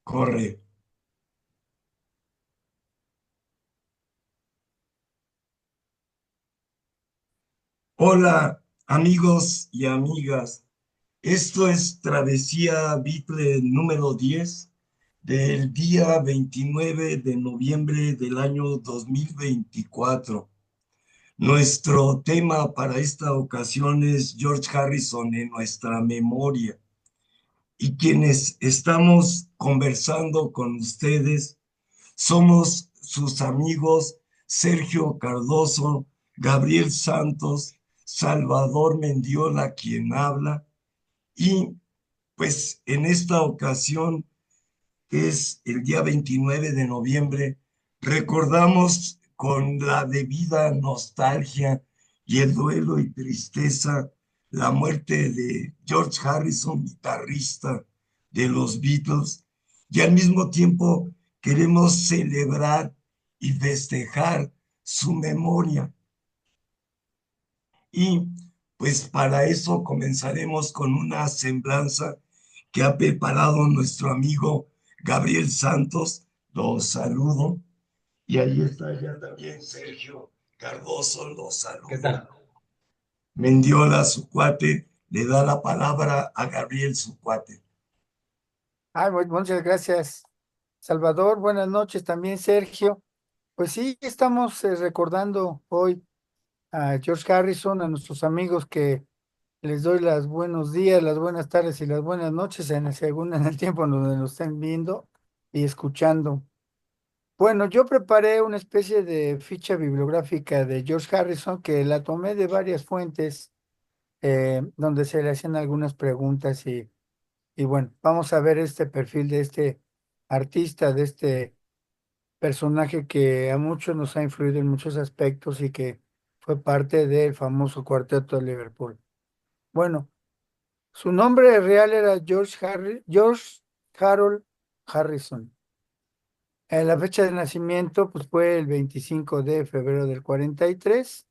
Corre. Hola, amigos y amigas. Esto es Travesía Beatle número 10 del día 29 de noviembre del año 2024. Nuestro tema para esta ocasión es George Harrison en nuestra memoria. Y quienes estamos conversando con ustedes somos sus amigos Sergio Cardoso, Gabriel Santos, Salvador Mendiola, quien habla, y pues en esta ocasión, que es el día 29 de noviembre, recordamos con la debida nostalgia y el duelo y tristeza la muerte de George Harrison, guitarrista de los Beatles, y al mismo tiempo queremos celebrar y festejar su memoria. Y pues para eso comenzaremos con una semblanza que ha preparado nuestro amigo Gabriel Santos. Los saludo. Y ahí está ya también Sergio Cardoso, los ¿Qué saludo. tal? Mendiola, su cuate, le da la palabra a Gabriel, su cuate. Muchas gracias, Salvador. Buenas noches también, Sergio. Pues sí, estamos recordando hoy a George Harrison, a nuestros amigos que les doy los buenos días, las buenas tardes y las buenas noches según en el tiempo en donde nos estén viendo y escuchando. Bueno, yo preparé una especie de ficha bibliográfica de George Harrison que la tomé de varias fuentes donde se le hacían algunas preguntas y bueno, vamos a ver este perfil de este artista, de este personaje que a muchos nos ha influido en muchos aspectos y que fue parte del famoso Cuarteto de Liverpool. Bueno, su nombre real era George Harold Harrison. La fecha de nacimiento pues, fue el 25 de febrero del 43.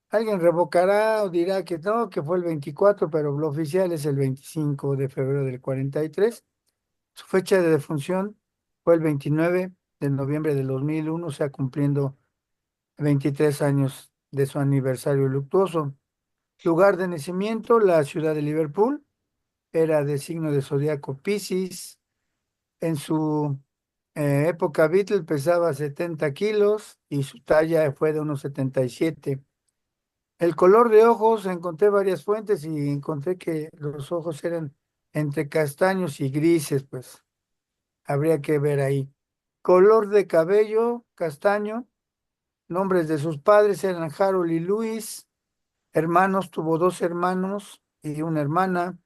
Alguien revocará o dirá que no, que fue el 24, pero lo oficial es el 25 de febrero del 43. Su fecha de defunción fue el 29 de noviembre del 2001, o sea, cumpliendo 23 años de su aniversario luctuoso. Lugar de nacimiento, la ciudad de Liverpool, era de signo de zodiaco Piscis. En su época Beatle pesaba 70 kilos y su talla fue de unos 77. El color de ojos, encontré varias fuentes y encontré que los ojos eran entre castaños y grises, pues habría que ver ahí. Color de cabello, castaño. Nombres de sus padres eran Harold y Luis. Hermanos, tuvo dos hermanos y una hermana.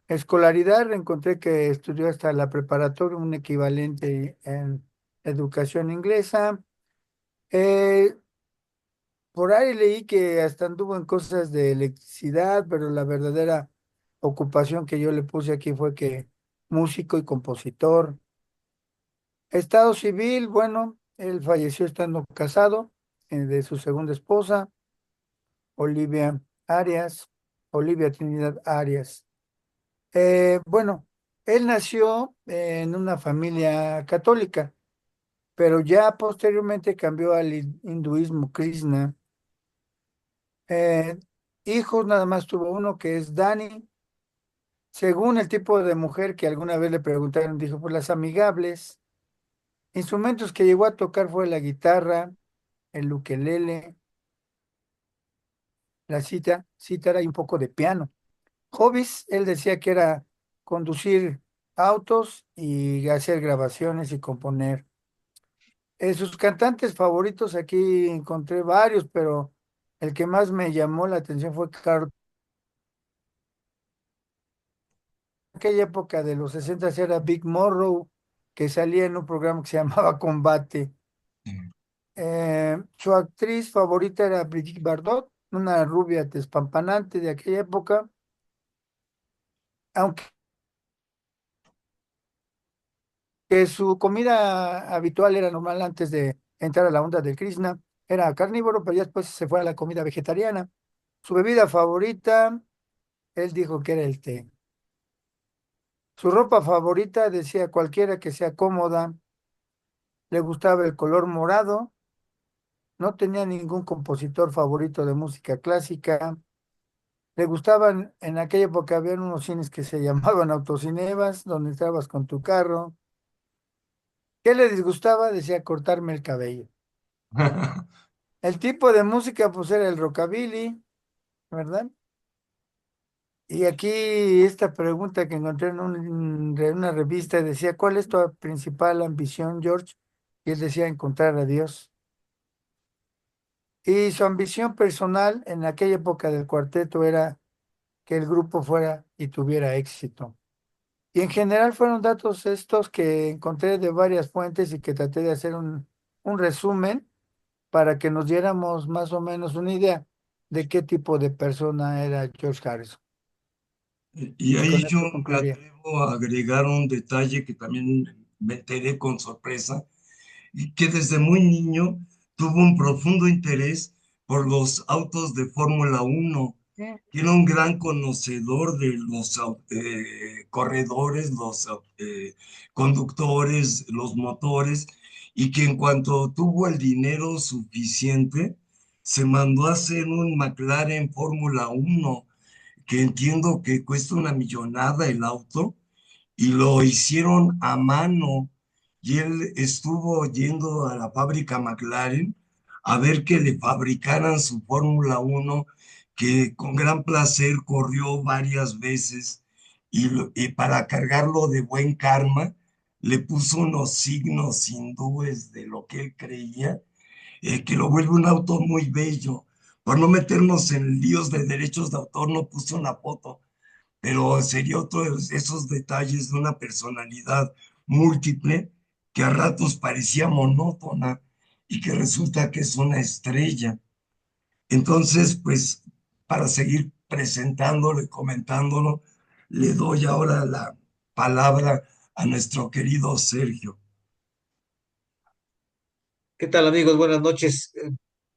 Escolaridad, encontré que estudió hasta la preparatoria, un equivalente en educación inglesa. Eh, por ahí leí que hasta anduvo en cosas de electricidad, pero la verdadera ocupación que yo le puse aquí fue que músico y compositor. Estado civil, bueno, él falleció estando casado de su segunda esposa, Olivia Arias, Olivia Trinidad Arias. Bueno, él nació en una familia católica, pero ya posteriormente cambió al hinduismo Krishna. Eh, Hijos nada más tuvo uno que es Dani. Según el tipo de mujer que alguna vez le preguntaron, dijo, pues las amigables. Instrumentos que llegó a tocar fue la guitarra, el ukelele, la cítara y un poco de piano. Hobbies, él decía que era conducir autos y hacer grabaciones y componer. Sus cantantes favoritos, aquí encontré varios, pero el que más me llamó la atención fue Carl. En aquella época de los 60 era Big Morrow, que salía en un programa que se llamaba Combate. Su actriz favorita era Brigitte Bardot, una rubia despampanante de aquella época, aunque su comida habitual era normal antes de entrar a la onda del Krishna, era carnívoro, pero ya después se fue a la comida vegetariana. Su bebida favorita, él dijo que era el té. Su ropa favorita, decía cualquiera que sea cómoda, le gustaba el color morado, no tenía ningún compositor favorito de música clásica, le gustaban, en aquella época habían unos cines que se llamaban autocinevas, donde entrabas con tu carro. ¿Qué le disgustaba? Decía cortarme el cabello. El tipo de música, pues era el rockabilly, ¿verdad? Y aquí esta pregunta que encontré en una revista decía, ¿cuál es tu principal ambición, George? Y él decía, encontrar a Dios. Y su ambición personal en aquella época del cuarteto era que el grupo fuera y tuviera éxito. Y en general fueron datos estos que encontré de varias fuentes y que traté de hacer un resumen para que nos diéramos más o menos una idea de qué tipo de persona era George Harrison. Y Y ahí con yo esto me concluiría. atrevo a agregar un detalle que también me enteré con sorpresa, y que desde muy niño tuvo un profundo interés por los autos de Fórmula 1, Sí. que era un gran conocedor de los corredores, los conductores, los motores, y que en cuanto tuvo el dinero suficiente, se mandó a hacer un McLaren Fórmula 1, que entiendo que cuesta una millonada el auto, y lo hicieron a mano. Y él estuvo yendo a la fábrica McLaren a ver que le fabricaran su Fórmula 1, que con gran placer corrió varias veces, y para cargarlo de buen karma, le puso unos signos hindúes de lo que él creía, que lo vuelve un auto muy bello. Por no meternos en líos de derechos de autor, no puse una foto, pero sería otro de esos detalles de una personalidad múltiple, que a ratos parecía monótona y que resulta que es una estrella. Entonces, pues, para seguir presentándolo y comentándolo, le doy ahora la palabra a nuestro querido Sergio. ¿Qué tal, amigos? Buenas noches.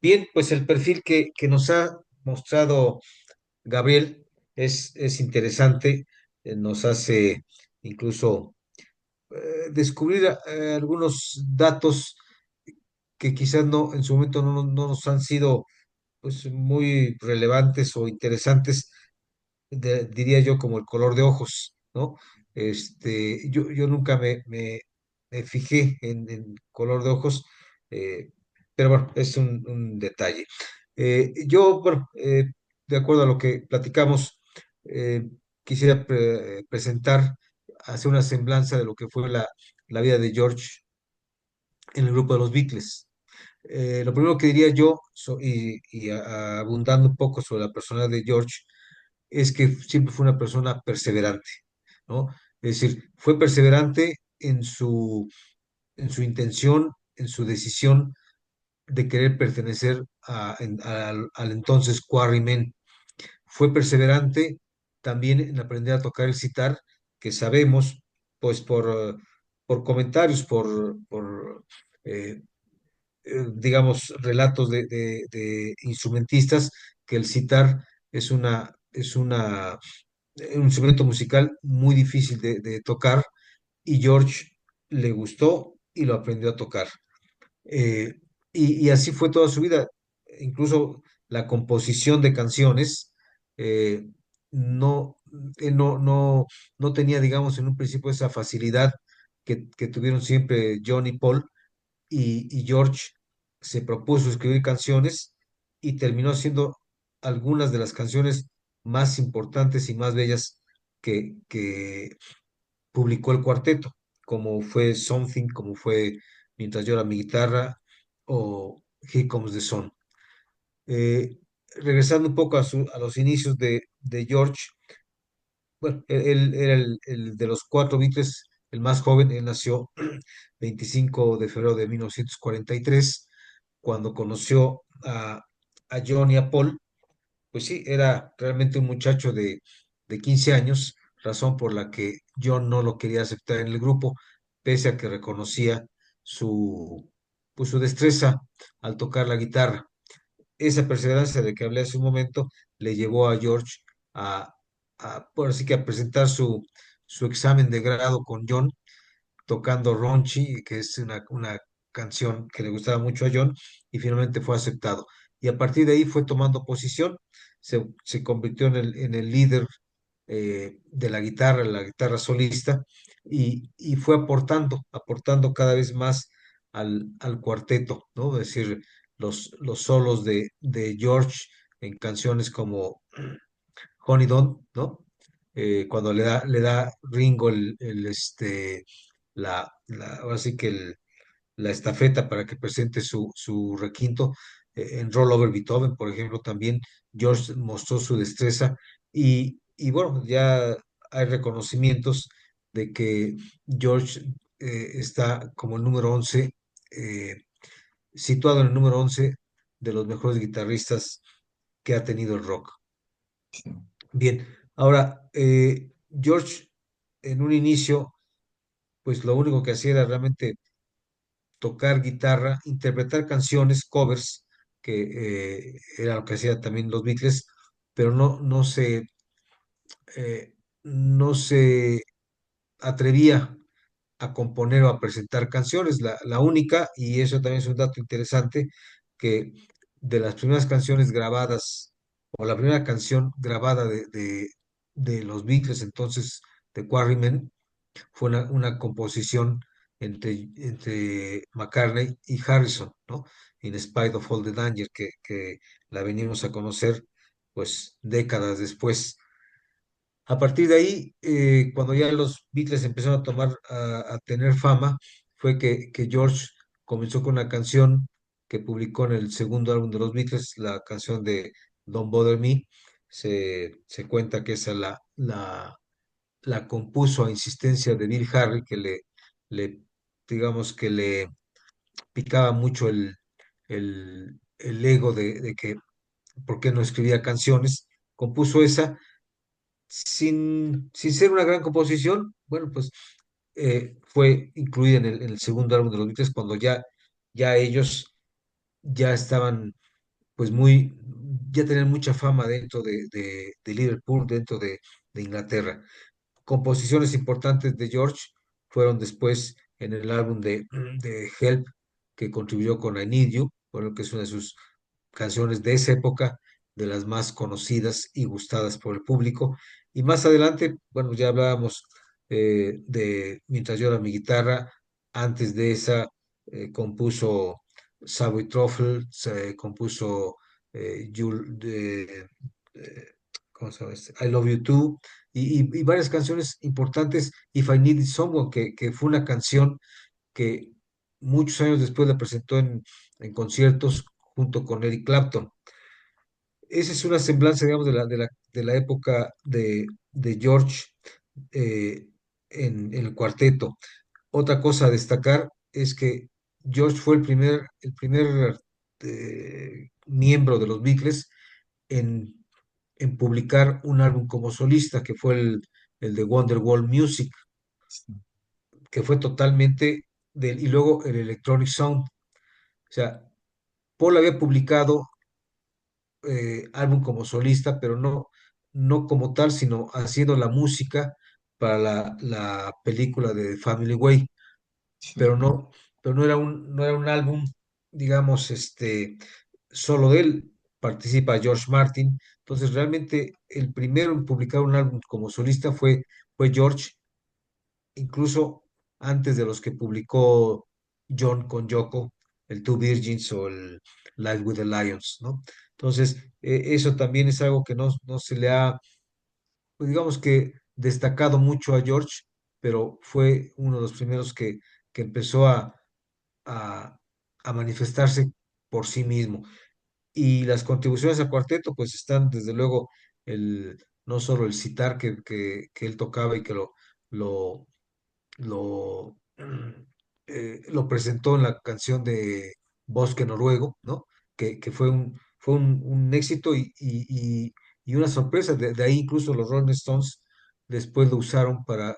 Bien, pues el perfil que nos ha mostrado Gabriel es interesante, nos hace incluso descubrir algunos datos que quizás no en su momento no nos han sido pues muy relevantes o interesantes, diría yo, como el color de ojos, ¿no? Yo nunca me fijé en color de ojos, eh, pero bueno, es un detalle. Bueno, de acuerdo a lo que platicamos, eh, quisiera presentar, hacer una semblanza de lo que fue la vida de George en el grupo de los Beatles. Lo primero que diría yo, abundando un poco sobre la persona de George, es que siempre fue una persona perseverante, ¿no? Es decir, fue perseverante en su intención, en su decisión de querer pertenecer al entonces Quarrymen. Fue perseverante también en aprender a tocar el sitar, que sabemos, pues por comentarios, eh, digamos, relatos de instrumentistas, que el sitar es un instrumento musical muy difícil de tocar, y George le gustó y lo aprendió a tocar. Eh, y así fue toda su vida. Incluso la composición de canciones, eh, no, él no tenía, digamos, en un principio esa facilidad que tuvieron siempre John y Paul, y George se propuso escribir canciones y terminó haciendo algunas de las canciones más importantes y más bellas que publicó el cuarteto, como fue Something, como fue Mientras llora mi guitarra o Here Comes the Sun. Eh, Regresando un poco a los inicios de George, bueno, él era el de los cuatro Beatles, el más joven. Él nació 25 de febrero de 1943, cuando conoció a John y a Paul. Pues sí, era realmente un muchacho de 15 años, razón por la que John no lo quería aceptar en el grupo, pese a que reconocía su, pues, su destreza al tocar la guitarra. Esa perseverancia de que hablé hace un momento le llevó a George a, por así que a presentar su examen de grado con John, tocando Ronchi, que es una canción que le gustaba mucho a John, y finalmente fue aceptado. Y a partir de ahí fue tomando posición, se convirtió en el líder de la guitarra solista, y fue aportando cada vez más al cuarteto, ¿no? Es decir, los solos de George en canciones como Honey Don, ¿no? Cuando le da Ringo ahora sí que la estafeta para que presente su requinto. En Roll Over Beethoven, por ejemplo, también George mostró su destreza, y bueno, ya hay reconocimientos de que George está como el número 11, eh, situado en el número 11 de los mejores guitarristas que ha tenido el rock. Sí, Bien, ahora, George en un inicio, pues lo único que hacía era realmente tocar guitarra, interpretar canciones, covers, que era lo que hacían también los Beatles, pero eh, no se atrevía a componer o a presentar canciones. La única, y eso también es un dato interesante, que de las primeras canciones grabadas, o la primera canción grabada de los Beatles, entonces de Quarrymen, fue una composición entre McCartney y Harrison, ¿no? In Spite of All the Danger, que la venimos a conocer pues décadas después. A partir de ahí, cuando ya los Beatles empezaron a tener fama, fue que George comenzó con una canción que publicó en el segundo álbum de los Beatles, la canción de Don't Bother Me. Se cuenta que esa la compuso a insistencia de Bill Harry, que le digamos que le picaba mucho el ego de que por qué no escribía canciones. Compuso esa sin ser una gran composición. Bueno, pues fue incluida en el segundo álbum de los Beatles, cuando ya ellos ya estaban pues ya tenían mucha fama dentro de Liverpool, dentro de Inglaterra. Composiciones importantes de George fueron después en el álbum de Help, que contribuyó con I Need You, bueno, que es una de sus canciones de esa época, de las más conocidas y gustadas por el público. Y más adelante, bueno, ya hablábamos de Mientras llora mi guitarra. Antes de esa, compuso Subway Truffle, se compuso eh, ¿cómo se llama I Love You Too, y varias canciones importantes. If I Needed Someone, que fue una canción que muchos años después la presentó en conciertos junto con Eric Clapton. Esa es una semblanza, digamos, de la época de George eh, en el cuarteto. Otra cosa a destacar es que George fue el primer miembro de los Beatles en, en publicar un álbum como solista, que fue el de Wonderwall Music, sí, que fue totalmente y luego el Electronic Sound. O sea, Paul había publicado álbum como solista, pero no como tal, sino haciendo la música para la película de Family Way, sí, pero no era un álbum, digamos, solo de él. Participa George Martin. Entonces, realmente el primero en publicar un álbum como solista fue George, incluso antes de los que publicó John con Yoko, el Two Virgins o el Live with the Lions, ¿no? Entonces, eso también es algo que no se le ha, pues, digamos que destacado mucho a George, pero fue uno de los primeros que empezó a, a manifestarse por sí mismo. Y las contribuciones al cuarteto, pues están desde luego no solo el sitar que él tocaba y que lo, lo, lo presentó en la canción de Bosque Noruego, ¿no? Que fue un éxito y una sorpresa. De ahí incluso los Rolling Stones después lo usaron para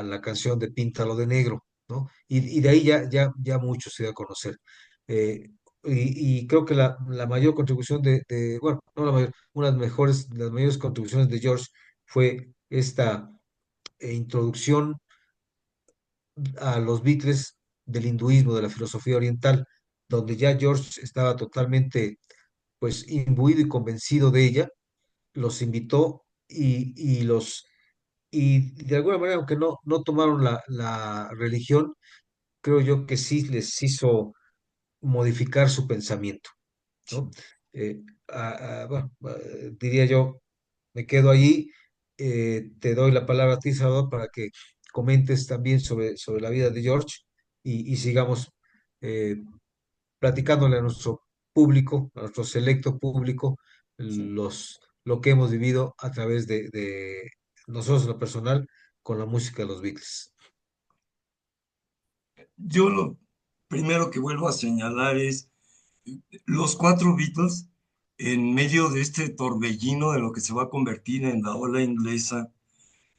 la canción de Píntalo de Negro, ¿no? Y de ahí ya mucho se dio a conocer. Eh, y creo que la mayor contribución bueno, no la mayor, una de las mayores contribuciones de George fue esta introducción a los Beatles del hinduismo, de la filosofía oriental, donde ya George estaba totalmente pues imbuido y convencido de ella, los invitó y de alguna manera, aunque no tomaron la religión, creo yo que sí les hizo modificar su pensamiento, ¿no? Eh, bueno, diría yo, me quedo allí, te doy la palabra a ti, Salvador, para que comentes también sobre la vida de George y sigamos eh, platicándole a nuestro público, a nuestro selecto público, Sí. lo que hemos vivido a través de nosotros, en lo personal, con la música de los Beatles. Yo lo primero que vuelvo a señalar es los cuatro Beatles en medio de este torbellino de lo que se va a convertir en la ola inglesa.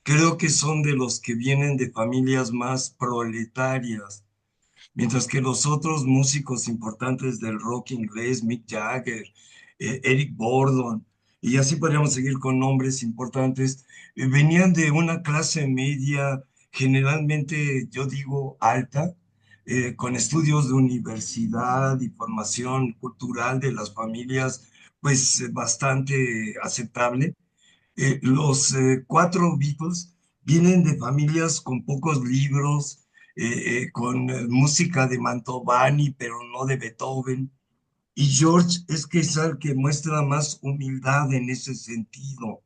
Creo que son de los que vienen de familias más proletarias, mientras que los otros músicos importantes del rock inglés, Mick Jagger, Eric Burdon, y así podríamos seguir con nombres importantes, venían de una clase media, generalmente yo digo alta, con estudios de universidad y formación cultural de las familias, pues bastante aceptable. Los cuatro Beatles vienen de familias con pocos libros, con música de Mantovani, pero no de Beethoven. Y George es que es el que muestra más humildad en ese sentido.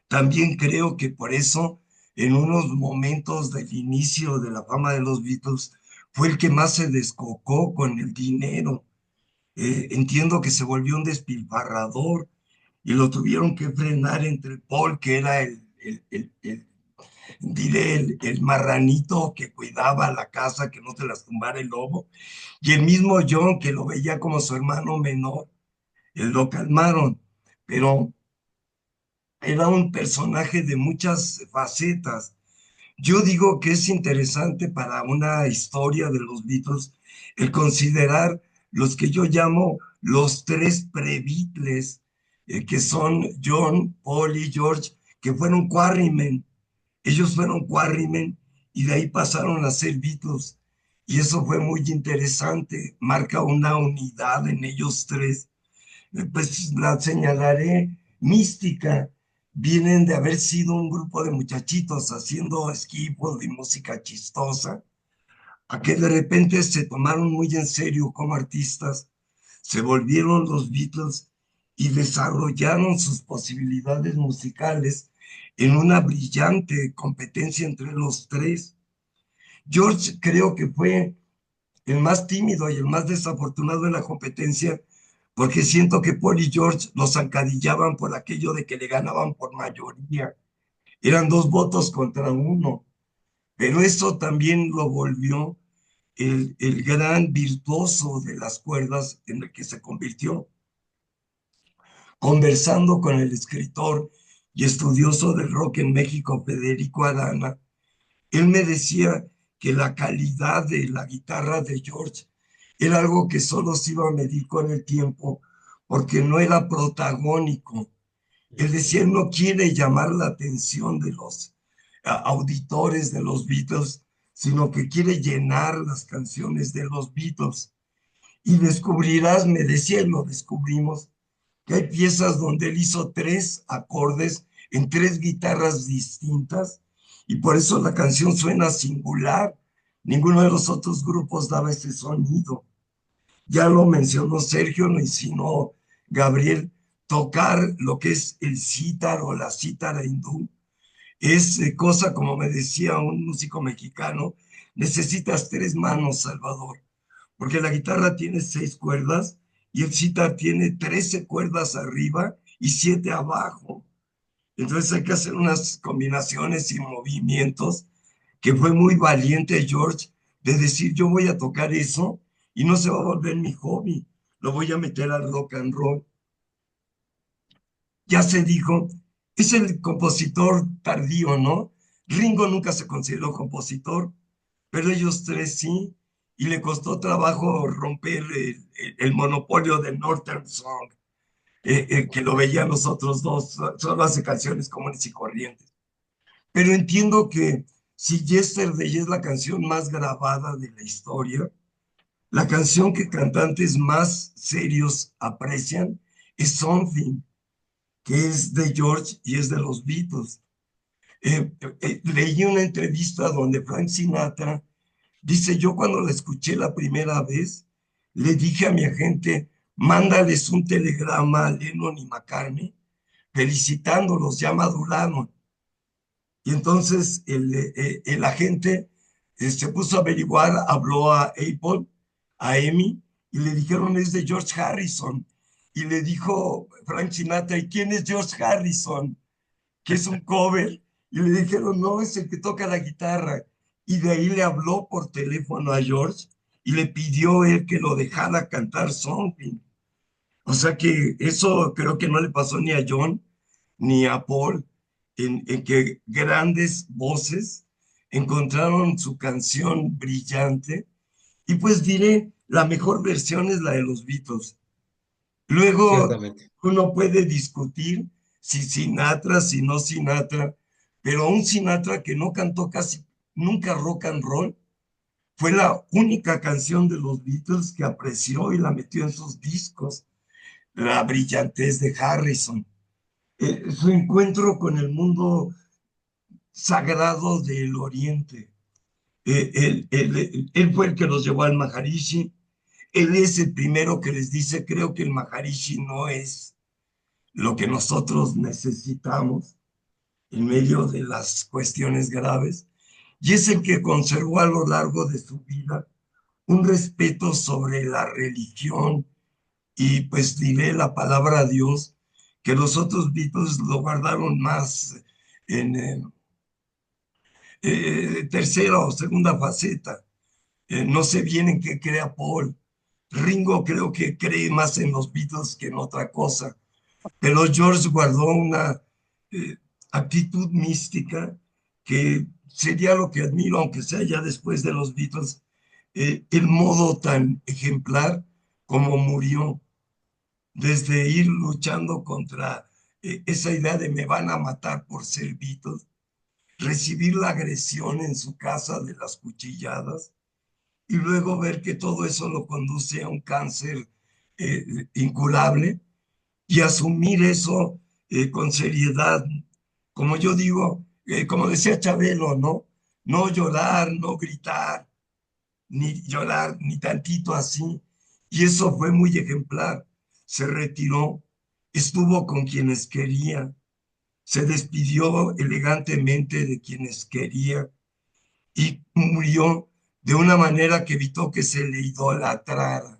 También creo que por eso, en unos momentos del inicio de la fama de los Beatles, fue el que más se descocó con el dinero. Entiendo que se volvió un despilfarrador y lo tuvieron que frenar entre Paul, que era diré, el marranito que cuidaba la casa, que no se las tumbara el lobo, y el mismo John, que lo veía como su hermano menor, lo calmaron, pero era un personaje de muchas facetas. Yo digo que es interesante para una historia de los Beatles el considerar los que yo llamo los tres pre-Beatles, que son John, Paul y George, que fueron Quarrymen. Ellos fueron Quarrymen y de ahí pasaron a ser Beatles. Y eso fue muy interesante, marca una unidad en ellos tres. Pues la señalaré mística. Vienen de haber sido un grupo de muchachitos haciendo esquí y música chistosa, a que de repente se tomaron muy en serio como artistas, se volvieron los Beatles y desarrollaron sus posibilidades musicales en una brillante competencia entre los tres. George creo que fue el más tímido y el más desafortunado en la competencia, porque siento que Paul y George los zancadillaban por aquello de que le ganaban por mayoría. Eran dos votos contra uno, pero eso también lo volvió el gran virtuoso de las cuerdas en el que se convirtió. Conversando con el escritor y estudioso del rock en México, Federico Arana, él me decía que la calidad de la guitarra de George era algo que solo se iba a medir con el tiempo porque no era protagónico. Él decía, él no quiere llamar la atención de los auditores de los Beatles, sino que quiere llenar las canciones de los Beatles. Y descubrirás, me decía, y lo descubrimos, que hay piezas donde él hizo tres acordes en tres guitarras distintas y por eso la canción suena singular. Ninguno de los otros grupos daba ese sonido. Ya lo mencionó Sergio, lo insinuó Gabriel, tocar lo que es el cítar o la cítara hindú es cosa, como me decía un músico mexicano, necesitas tres manos, Salvador, porque la guitarra tiene seis cuerdas y el cítar tiene 13 cuerdas arriba y siete abajo. Entonces hay que hacer unas combinaciones y movimientos que fue muy valiente George de decir yo voy a tocar eso y no se va a volver mi hobby, lo voy a meter al rock and roll. Ya se dijo, es el compositor tardío, ¿no? Ringo nunca se consideró compositor, pero ellos tres sí, y le costó trabajo romper el monopolio de Northern Song, que lo veían los otros dos, solo hace canciones comunes y corrientes. pero entiendo que si Yesterday es la canción más grabada de la historia, la canción que cantantes más serios aprecian es Something, que es de George y es de los Beatles. Leí una entrevista donde Frank Sinatra dice, yo cuando la escuché la primera vez, le dije a mi agente, mándales un telegrama a Lennon y McCartney felicitándolos, ya maduraron. Y entonces el agente se puso a averiguar, habló a Apple, a EMI, y le dijeron, es de George Harrison. Y le dijo Frank Sinatra, ¿y quién es George Harrison? Que es un cover. Y le dijeron, no, es el que toca la guitarra. Y de ahí le habló por teléfono a George y le pidió él que lo dejara cantar Something. O sea que eso creo que no le pasó ni a John ni a Paul, en que grandes voces encontraron su canción brillante. Y pues diré, la mejor versión es la de los Beatles. Luego Ciertamente. uno puede discutir si Sinatra, si no Sinatra, pero un Sinatra que no cantó casi nunca rock and roll, fue la única canción de los Beatles que apreció y la metió en sus discos, la brillantez de Harrison. Su encuentro con el mundo sagrado del Oriente. Él fue el que los llevó al Maharishi. Él es el primero que les dice, creo que el Maharishi no es lo que nosotros necesitamos en medio de las cuestiones graves. Y es el que conservó a lo largo de su vida un respeto sobre la religión y pues diré la palabra a Dios, que los otros Beatles lo guardaron más en tercera o segunda faceta. No sé bien en qué crea Paul. Ringo creo que cree más en los Beatles que en otra cosa, pero George guardó una eh, actitud mística que sería lo que admiro, aunque sea ya después de los Beatles, el modo tan ejemplar como murió, desde ir luchando contra esa idea de me van a matar por ser Beatles, recibir la agresión en su casa de las cuchilladas y luego ver que todo eso lo conduce a un cáncer incurable y asumir eso con seriedad. Como yo digo, como decía Chabelo, ¿no? No llorar, no gritar, ni llorar, ni tantito así. Y eso fue muy ejemplar. Se retiró, estuvo con quienes quería, se despidió elegantemente de quienes quería y murió de una manera que evitó que se le idolatrara,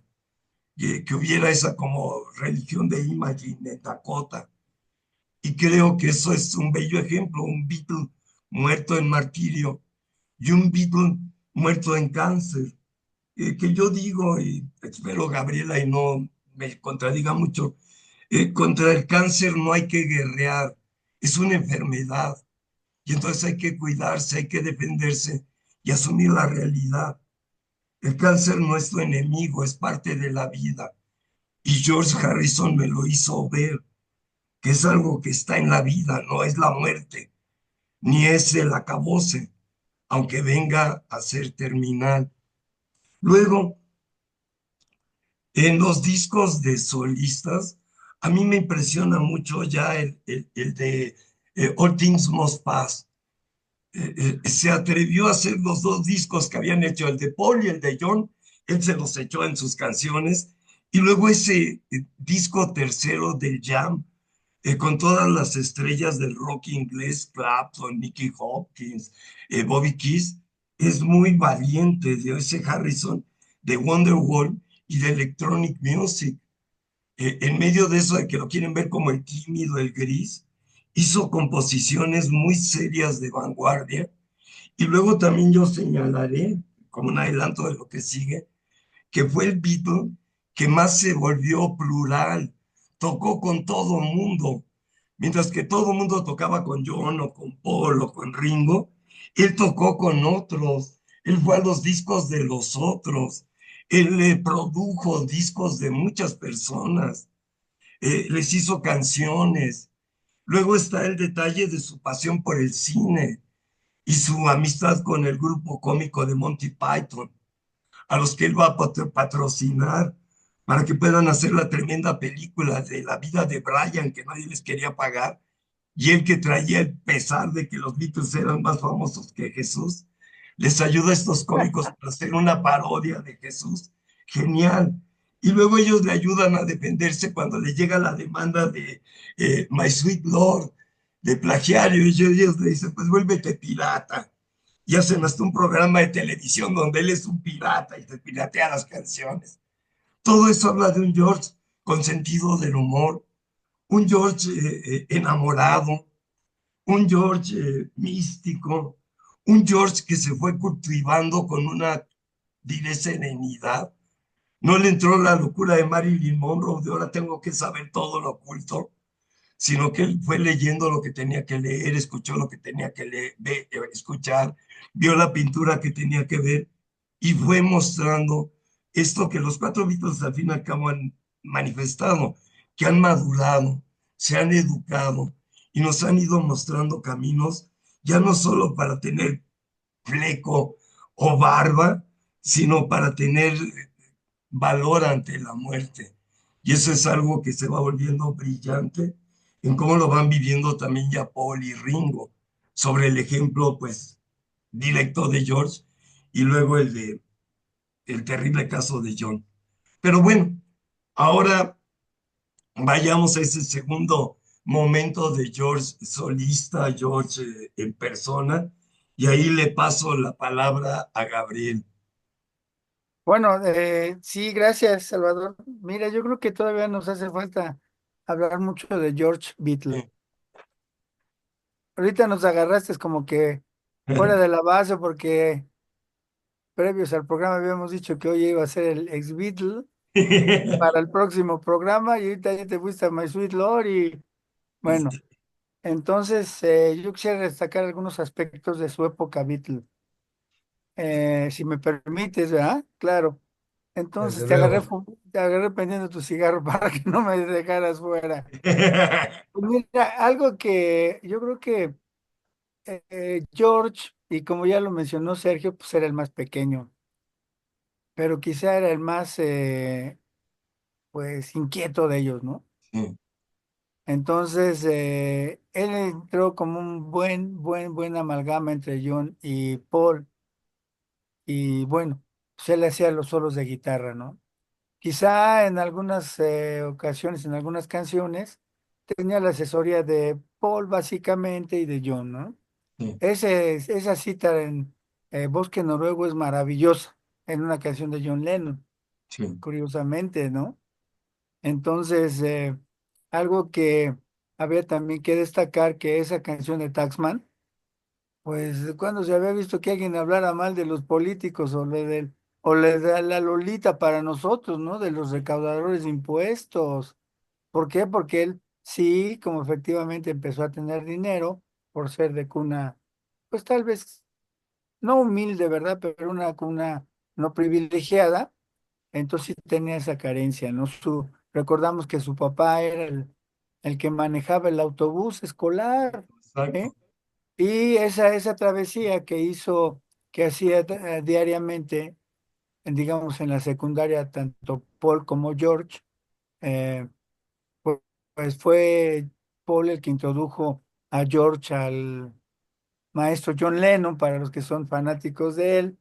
que hubiera esa como religión de Imagine, de Dakota. Y creo que eso es un bello ejemplo, un Beatle muerto en martirio y un Beatle muerto en cáncer. Que yo digo, y espero Gabriela y no me contradiga mucho, contra el cáncer no hay que guerrear, es una enfermedad y entonces hay que cuidarse, hay que defenderse y asumir la realidad. El cáncer no es tu enemigo, es parte de la vida. Y George Harrison me lo hizo ver, que es algo que está en la vida, no es la muerte, ni es el acabose, aunque venga a ser terminal. Luego, en los discos de solistas, a mí me impresiona mucho ya el de All Things Must Pass. Se atrevió a hacer los dos discos que habían hecho, el de Paul y el de John, él se los echó en sus canciones, y luego ese disco tercero del Jam, con todas las estrellas del rock inglés, Clapton, Nicky Hopkins, Bobby Keys, es muy valiente de ese Harrison, de Wonderwall y de Electronic Music. En medio de eso de que lo quieren ver como el tímido, el gris, hizo composiciones muy serias de vanguardia. Y luego también yo señalaré, como un adelanto de lo que sigue, que fue el Beatle que más se volvió plural, tocó con todo mundo, mientras que todo mundo tocaba con John o con Paul o con Ringo, él tocó con otros, él fue a los discos de los otros, él le produjo discos de muchas personas, les hizo canciones. Luego está el detalle de su pasión por el cine. y su amistad con el grupo cómico de Monty Python, a los que él va a patrocinar para que puedan hacer la tremenda película de la vida de Brian que nadie les quería pagar, y él que traía el pesar de que los Beatles eran más famosos que Jesús, les ayuda a estos cómicos para hacer una parodia de Jesús. Genial. Y luego ellos le ayudan a defenderse cuando le llega la demanda de My Sweet Lord, de plagiario, y ellos le dicen, pues vuélvete pirata. Y hacen hasta un programa de televisión donde él es un pirata y se piratea las canciones. Todo eso habla de un George con sentido del humor, un George enamorado, un George místico, un George que se fue cultivando con una, diré, serenidad. No le entró la locura de Marilyn Monroe de ahora tengo que saber todo lo oculto, sino que él fue leyendo lo que tenía que leer, escuchó lo que tenía que leer, escuchar, vio la pintura que tenía que ver y fue mostrando esto que los cuatro Beatles al fin y al cabo han manifestado, que han madurado, se han educado y nos han ido mostrando caminos, ya no solo para tener fleco o barba, sino para tener valor ante la muerte. Y eso es algo que se va volviendo brillante en cómo lo van viviendo también ya Paul y Ringo, sobre el ejemplo, pues, directo de George y luego el terrible caso de John. Pero bueno, ahora vayamos a ese segundo momento de George solista, George en persona, y ahí le paso la palabra a Gabriel. Bueno, sí, gracias, Salvador. Mira, yo creo que todavía nos hace falta hablar mucho de George Beatle. Ahorita nos agarraste como que fuera de la base porque previos al programa habíamos dicho que hoy iba a ser el ex Beatle para el próximo programa y ahorita ya te fuiste a My Sweet Lord y bueno, entonces yo quisiera destacar algunos aspectos de su época Beatle. Si me permites, ¿verdad? Claro. Entonces Desde luego. te agarré prendiendo tu cigarro para que no me dejaras fuera. Pues mira, algo que yo creo que George, y como ya lo mencionó Sergio, pues era el más pequeño, pero quizá era el más, pues, inquieto de ellos, ¿no? Sí, Entonces, él entró como un buen amalgama entre John y Paul, y bueno, pues él hacía los solos de guitarra, ¿no? Quizá en algunas ocasiones, en algunas canciones, tenía la asesoría de Paul básicamente y de John, ¿no? sí, Esa cita en Bosque Noruego es maravillosa, en una canción de John Lennon, sí, curiosamente, ¿no? Entonces, algo que había también que destacar que esa canción de Taxman, pues cuando se había visto que alguien hablara mal de los políticos o le da la Lolita para nosotros, ¿no? De los recaudadores de impuestos. ¿Por qué? Porque él sí, como efectivamente empezó a tener dinero por ser de cuna, pues tal vez no humilde, ¿verdad? Pero una cuna no privilegiada, entonces sí tenía esa carencia, ¿no? Recordamos que su papá era el que manejaba el autobús escolar, ¿eh? exacto. Y esa travesía que hizo, que hacía diariamente, digamos, en la secundaria, tanto Paul como George, eh, pu- pues fue Paul el que introdujo a George al maestro John Lennon, para los que son fanáticos de él.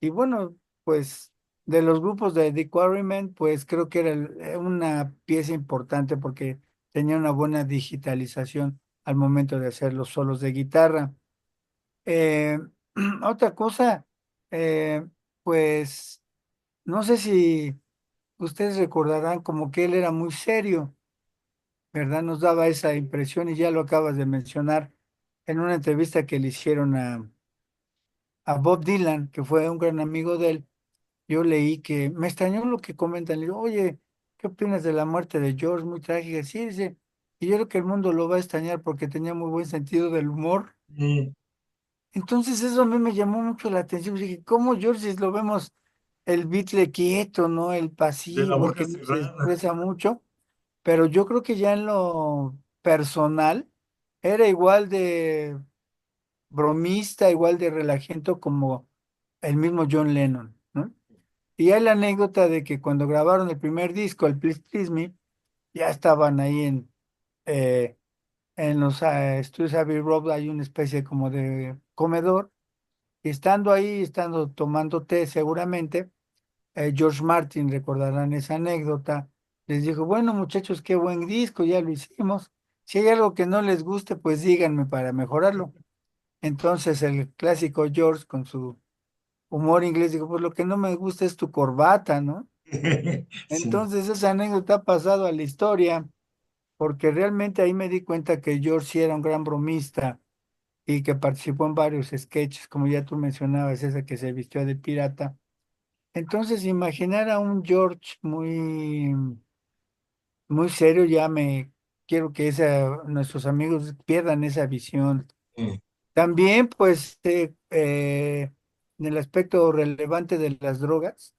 Y bueno, pues de los grupos de The Quarrymen, pues creo que era una pieza importante porque tenía una buena digitalización al momento de hacer los solos de guitarra. Eh, otra cosa, eh, pues no sé si ustedes recordarán como que él era muy serio, ¿verdad? Nos daba esa impresión y ya lo acabas de mencionar en una entrevista que le hicieron a Bob Dylan, que fue un gran amigo de él. Yo leí que me extrañó lo que comentan. Le digo, oye, ¿qué opinas de la muerte de George? Muy trágica. Sí, dice, y yo creo que el mundo lo va a extrañar porque tenía muy buen sentido del humor. Sí, Entonces eso a mí me llamó mucho la atención. Dije, ¿cómo George lo vemos el Beatle quieto, ¿no? El de la pasivo, el boca que no se cerrada. expresa mucho? Pero yo creo que ya en lo personal era igual de bromista, igual de relajento como el mismo John Lennon, ¿no? Y hay la anécdota de que cuando grabaron el primer disco, el Please Please Me, ya estaban ahí eh, en los estudios Abbey Road, hay una especie como de comedor, y estando ahí, estando tomando té seguramente, George Martin, recordarán esa anécdota, les dijo, bueno muchachos, qué buen disco, ya lo hicimos, si hay algo que no les guste, pues díganme para mejorarlo. Entonces el clásico George con su humor inglés dijo, pues lo que no me gusta es tu corbata, ¿no? Sí, Entonces esa anécdota ha pasado a la historia, porque realmente ahí me di cuenta que George sí era un gran bromista y que participó en varios sketches, como ya tú mencionabas, ese que se vistió de pirata. Entonces imaginar a un George muy serio, ya me quiero que nuestros amigos pierdan esa visión. sí, También, pues, en el aspecto relevante de las drogas,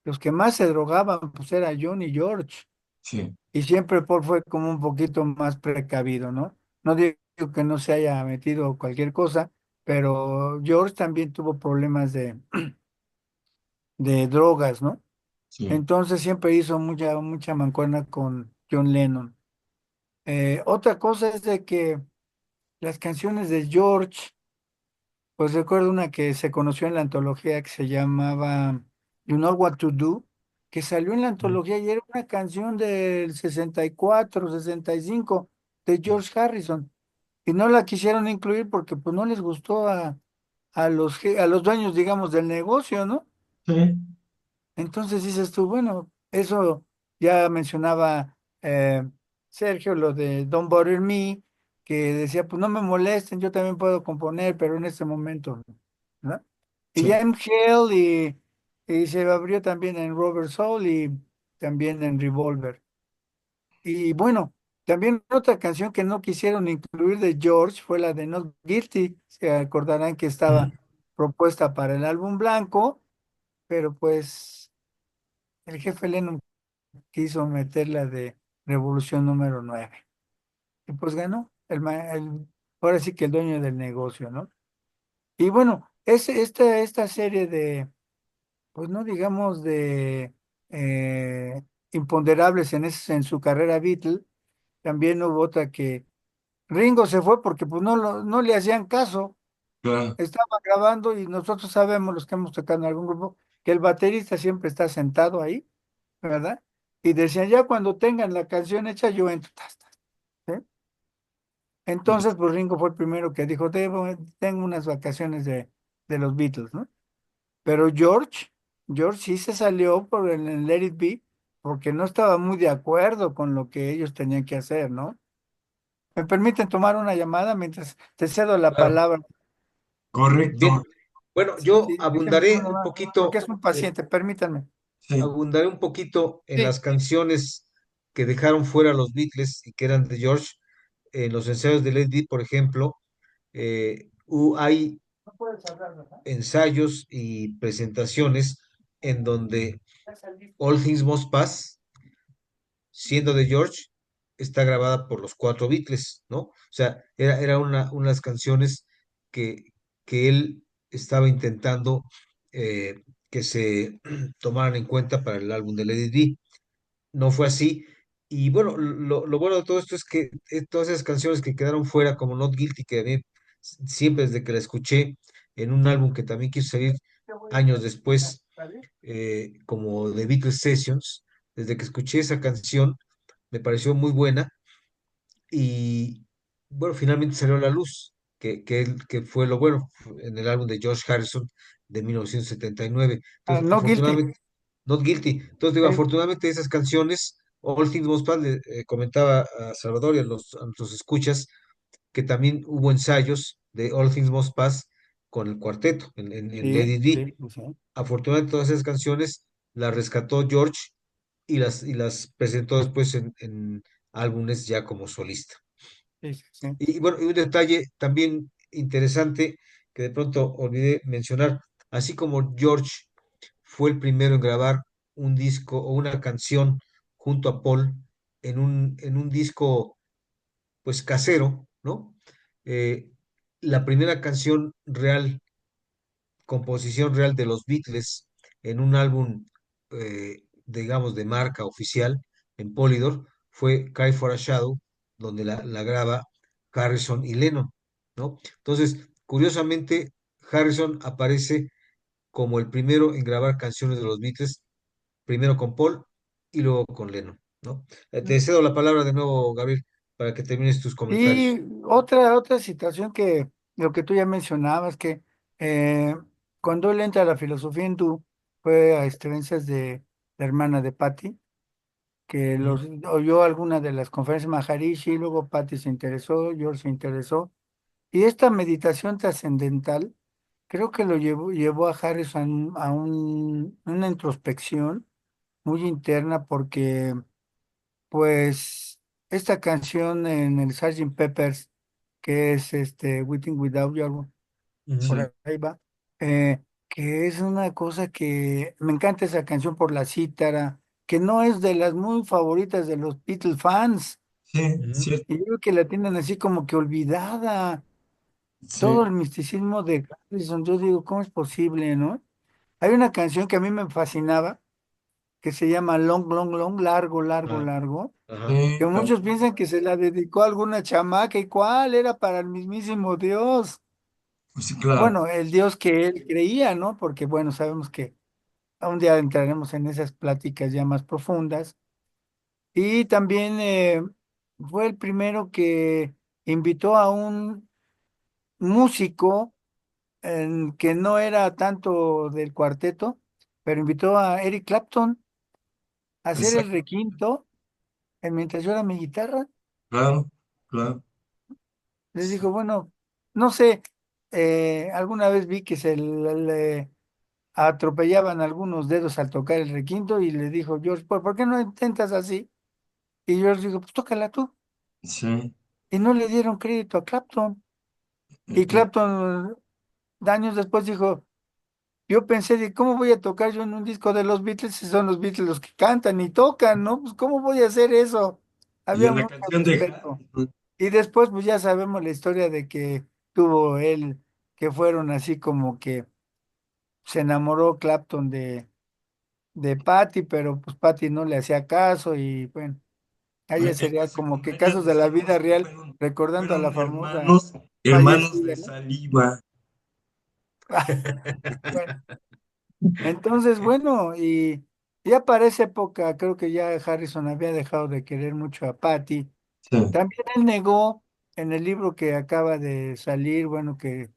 los que más se drogaban, pues, era John y George. sí, Y siempre Paul fue como un poquito más precavido, ¿no? No digo que no se haya metido cualquier cosa, pero George también tuvo problemas de drogas, ¿no? sí. Entonces siempre hizo mucha mancuerna con John Lennon. Otra cosa es de que las canciones de George, pues recuerdo una que se conoció en la antología que se llamaba You Know What to Do, que salió en la antología y era una canción del 64, 65 de George Harrison. Y no la quisieron incluir porque pues no les gustó a los dueños, digamos, del negocio, ¿no? Sí, Entonces dices tú, bueno, eso ya mencionaba Sergio, lo de Don't Bother Me, que decía, pues no me molesten, yo también puedo componer, pero en este momento, no, ¿verdad? Y sí. ya en Hell y se abrió también en Rubber Soul y también en Revolver. Y bueno, también otra canción que no quisieron incluir de George fue la de Not Guilty. Se acordarán que estaba Mm, propuesta para el álbum blanco, pero pues el jefe Lennon quiso meter la de Revolución número 9. Y pues ganó ahora sí que el dueño del negocio, ¿no? Y bueno, esta serie pues no digamos eh, imponderables en su carrera Beatle, también hubo otra que Ringo se fue porque pues no le hacían caso. claro, Estaba grabando y nosotros sabemos, los que hemos tocado en algún grupo, que el baterista siempre está sentado ahí, ¿verdad? Y decían, ya cuando tengan la canción hecha, yo entro. Tas, tas, ¿sí? Entonces, pues Ringo fue el primero que dijo, tengo unas vacaciones de los Beatles, ¿no? Pero George sí se salió por el Let It Be, porque no estaba muy de acuerdo con lo que ellos tenían que hacer, ¿no? ¿Me permiten tomar una llamada mientras te cedo la Claro. palabra? Bien, correcto. bueno, Sí, yo sí, déjenme tomar una llamada, porque poquito, es un paciente, permítanme. Sí, abundaré un poquito en Sí. las canciones que dejaron fuera los Beatles y que eran de George. En los ensayos de Lady, por ejemplo, hay No puedes hablar, ¿verdad? ensayos y presentaciones en donde Ya salí. All Things Must Pass, siendo de George, está grabada por los cuatro Beatles, ¿no? O sea, era unas canciones que, que él estaba intentando que se tomaran en cuenta para el álbum de Lady D. No fue así. Y bueno, lo bueno de todo esto es que todas esas canciones que quedaron fuera, como Not Guilty, que a mí siempre desde que la escuché en un álbum que también quiso salir Te voy a años después, ¿vale? como The Beatles Sessions, desde que escuché esa canción, me pareció muy buena y bueno, finalmente salió a la luz, que fue lo bueno en el álbum de George Harrison de 1979. Ah, Entonces, no guilty. afortunadamente, Not Guilty. Entonces, digo, Sí, afortunadamente esas canciones, All Things Must Pass, le comentaba a Salvador y a nuestros escuchas que también hubo ensayos de All Things Must Pass con el cuarteto en sí, Lady D. sí, sí, Afortunadamente todas esas canciones las rescató George y las presentó después en álbumes ya como solista. sí, sí, sí. Y bueno, y un detalle también interesante que de pronto olvidé mencionar, así como George fue el primero en grabar un disco o una canción junto a Paul en un disco pues casero, ¿no? Eh, la primera canción real, composición real de los Beatles en un álbum, digamos, de marca oficial en Polydor, fue Cry for a Shadow, donde la graba Harrison y Lennon, ¿no? Entonces, curiosamente, Harrison aparece como el primero en grabar canciones de los Beatles, primero con Paul y luego con Lennon, ¿no? Te cedo la palabra de nuevo, Gabriel, para que termines tus comentarios. Y otra situación que lo que tú ya mencionabas, que eh, cuando él entra a la filosofía hindú, fue a experiencias de la hermana de Patty, que Ujú, oyó alguna de las conferencias Maharishi, luego Patty se interesó, George se interesó, y esta meditación trascendental creo que lo llevó a Harrison a una introspección muy interna porque pues esta canción en el Sgt. Peppers, que es Within Without You, ujú, Sí, por ahí va, que es una cosa que me encanta esa canción por la cítara, que no es de las muy favoritas de los Beatles fans, sí, ujú. y cierto. yo creo que la tienen así como que olvidada, todo Sí, el misticismo de Harrison, yo digo, ¿cómo es posible, no? Hay una canción que a mí me fascinaba, que se llama Long, Long, Long, largo, largo, Ah, largo, ajá. que sí, muchos piensan que se la dedicó a alguna chamaca y cuál era para el mismísimo Dios. pues sí, claro. Bueno, el Dios que él creía, ¿no? Porque bueno, sabemos que un día entraremos en esas pláticas ya más profundas. Y también fue el primero que invitó a un músico que no era tanto del cuarteto, pero invitó a Eric Clapton a hacer el Exacto, requinto mientras yo era mi guitarra. claro, claro. Les Sí, dijo, bueno, no sé, alguna vez vi que le atropellaban algunos dedos al tocar el requinto y le dijo George, ¿por qué no intentas así? Y George dijo, pues tócala tú. sí, Y no le dieron crédito a Clapton. Y eh, Clapton, años después dijo, yo pensé de cómo voy a tocar yo en un disco de los Beatles si son los Beatles los que cantan y tocan, ¿no? Pues cómo voy a hacer eso. y Había en la mucho canción de respeto. Y después, pues ya sabemos la historia de que tuvo él, que fueron así como que se enamoró Clapton de Patty, pero pues Patty no le hacía caso y bueno, allá en sería nuestro como que cumpleaños casos de la vida decíamos que real, recordando a la fueron famosa hermanos, hermanos de fallecida, ¿no? saliva. Bueno, entonces, bueno, y ya para esa época creo que ya Harrison había dejado de querer mucho a Patty. Sí, También él negó en el libro que acaba de salir, bueno, que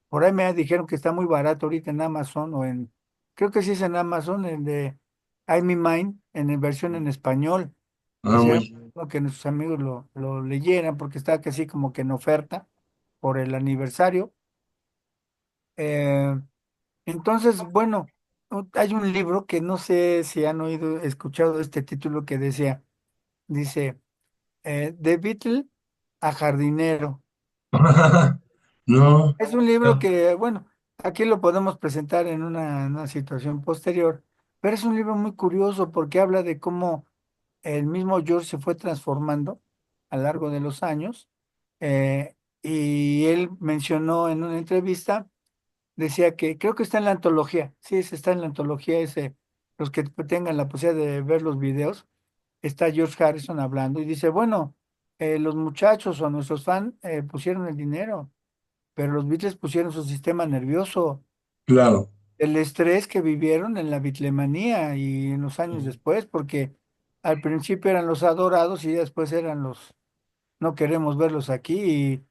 por ahí me dijeron que está muy barato ahorita en Amazon o creo que sí es en Amazon, el de I'm in Mine, en versión en español, que muy sería bien. bueno que nuestros amigos lo leyeran porque está casi como que en oferta por el aniversario. Eh, entonces, bueno, hay un libro que no sé si han escuchado este título que dice, De Beatle a jardinero. No, Es un libro no, que, bueno, aquí lo podemos presentar en una situación posterior, pero es un libro muy curioso porque habla de cómo el mismo George se fue transformando a lo largo de los años. Y él mencionó en una entrevista, decía que creo que está en la antología, sí, está en la antología ese, los que tengan la posibilidad de ver los videos, está George Harrison hablando y dice, bueno, los muchachos o nuestros fans pusieron el dinero, pero los Beatles pusieron su sistema nervioso, claro. el estrés que vivieron en la bitlemanía y en los años después, porque al principio eran los adorados y después eran los, no queremos verlos aquí y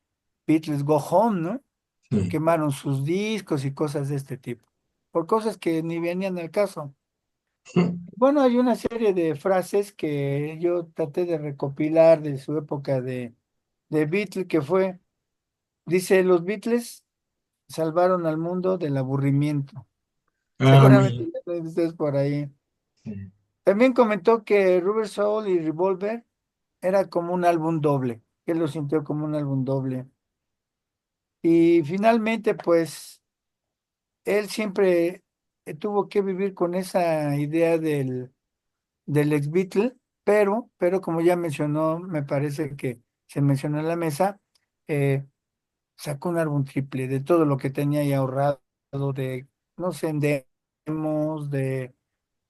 Beatles go home, ¿no? Sí. Quemaron sus discos y cosas de este tipo, por cosas que ni venían al caso. Bueno, hay una serie de frases que yo traté de recopilar de su época de Beatles, que fue, dice, los Beatles salvaron al mundo del aburrimiento. Muy Seguramente bien. ya lo viste por ahí. Sí. También comentó que Rubber Soul y Revolver era como un álbum doble, que él lo sintió como un álbum doble. Y finalmente, pues, él siempre tuvo que vivir con esa idea del ex Beatle, pero como ya mencionó, me parece que se mencionó en la mesa, eh, sacó un álbum triple de todo lo que tenía ahí ahorrado, de, no sé, de demos, de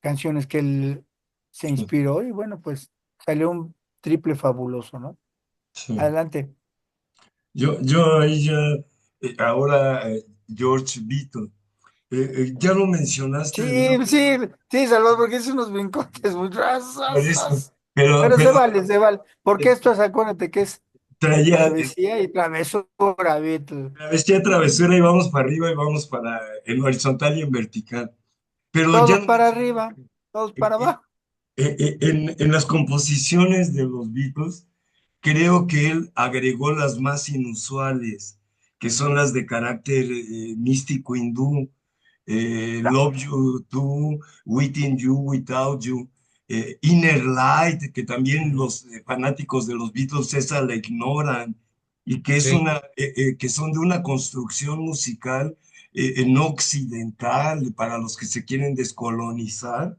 canciones que él se Sí, inspiró y bueno, pues salió un triple fabuloso, ¿no? sí. Adelante. Yo ahí ya, ahora George Beatle, ya lo mencionaste de una Sí, sí, sí, Salvador, porque es unos brincotes muy por eso, rasos. pero, Pero se pero vale, se vale. Porque eh, esto es, acuérdate que es traía travesía y travesura, Beatle. travesía travesura y vamos para arriba y vamos para en horizontal y en vertical. Pero ya Todos no para mencioné, arriba, todos eh, para eh, abajo. en las composiciones de los Beatles, creo que él agregó las más inusuales, que son las de carácter místico hindú, Love You Too, Within You, Without You, Inner Light, que también Ujú. los fanáticos de los Beatles esa la ignoran, y que es Sí, que son de una construcción musical no occidental para los que se quieren descolonizar.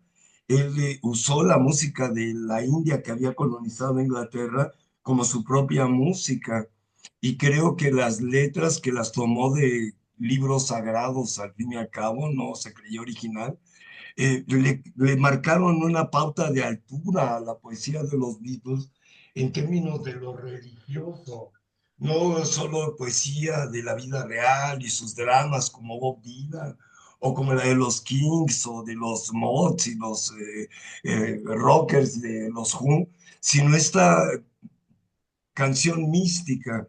Él usó la música de la India que había colonizado Inglaterra como su propia música. Y creo que las letras que las tomó de libros sagrados, al fin y al cabo, no se creyó original, le marcaron una pauta de altura a la poesía de los Beatles en términos de lo religioso, no solo poesía de la vida real y sus dramas como Bob Dylan o como la de los Kings o de los Mods y los rockers de los Who, sino esta canción mística,